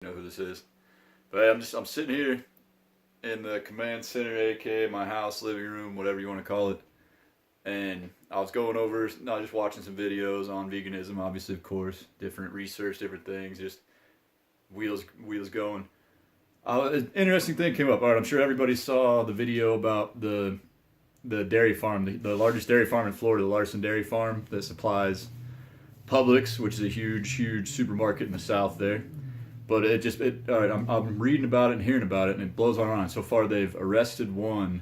Know who this is. But hey, I'm sitting here in the command center, aka my house, living room, whatever you want to call it. And I was going over, not just watching some videos on veganism, obviously, of course, different research, different things, just wheels going. An interesting thing came up. All right, I'm sure everybody saw the video about the dairy farm, the largest dairy farm in Florida, the Larson Dairy farm that supplies Publix, which is a huge supermarket in the South there. But all right, I'm reading about it and hearing about it, and it blows my mind. So far, they've arrested one,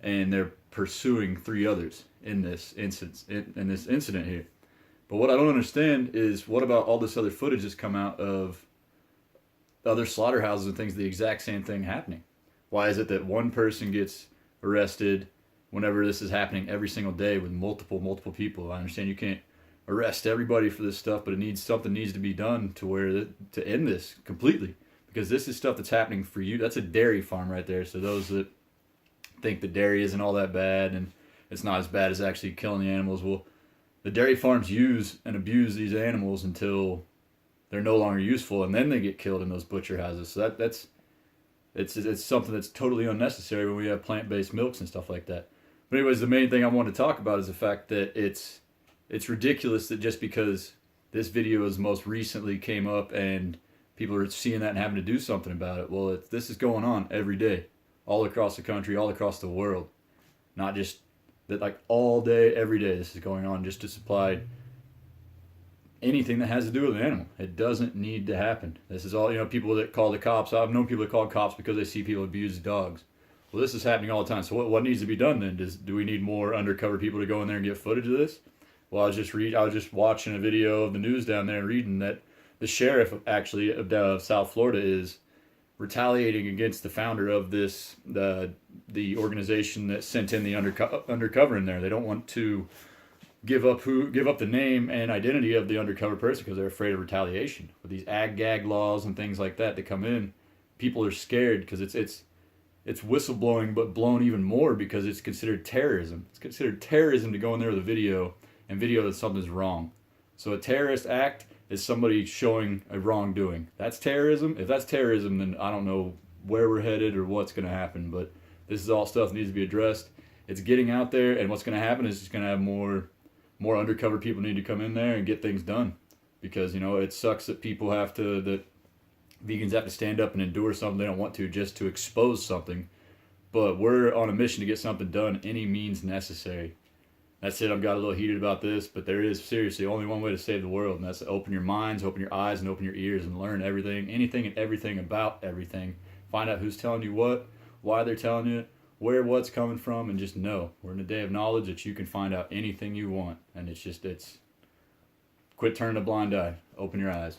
and they're pursuing three others in this incident here. But what I don't understand is what about all this other footage that's come out of other slaughterhouses and things, the exact same thing happening? Why is it that one person gets arrested whenever this is happening every single day with multiple people? I understand you can't arrest everybody for this stuff, but something needs to be done to end this completely, because this is stuff that's happening for you. That's a dairy farm right there. So those that think the dairy isn't all that bad and it's not as bad as actually killing the animals, well, the dairy farms use and abuse these animals until they're no longer useful, and then they get killed in those butcher houses. So it's something that's totally unnecessary when we have plant-based milks and stuff like that. But anyways, the main thing I want to talk about is the fact that it's ridiculous that just because this video is most recently came up and people are seeing that and having to do something about it. Well, this is going on every day, all across the country, all across the world. Not just that, like all day, every day, this is going on just to supply anything that has to do with an animal. It doesn't need to happen. This is all, people that call the cops. I've known people that call cops because they see people abuse dogs. Well, this is happening all the time. So what needs to be done then? Do we need more undercover people to go in there and get footage of this? Well, I was just watching a video of the news down there and reading that the sheriff actually of South Florida is retaliating against the founder of the organization that sent in the undercover in there. They don't want to give up the name and identity of the undercover person because they're afraid of retaliation. With these ag-gag laws and things like that come in, people are scared because it's whistleblowing, but blown even more because it's considered terrorism. It's considered terrorism to go in there with a video and video that something's wrong. So a terrorist act is somebody showing a wrongdoing. That's terrorism. If that's terrorism, then I don't know where we're headed or what's going to happen. But this is all stuff that needs to be addressed. It's getting out there, and what's going to happen is it's going to have more undercover people need to come in there and get things done. Because, it sucks that that vegans have to stand up and endure something they don't want to just to expose something. But we're on a mission to get something done any means necessary. That's it. I've got a little heated about this, but there is seriously only one way to save the world, and that's to open your minds, open your eyes, and open your ears and learn anything and everything about everything. Find out who's telling you what, why they're telling you it, where what's coming from, and just know. We're in a day of knowledge that you can find out anything you want, and it's quit turning a blind eye. Open your eyes.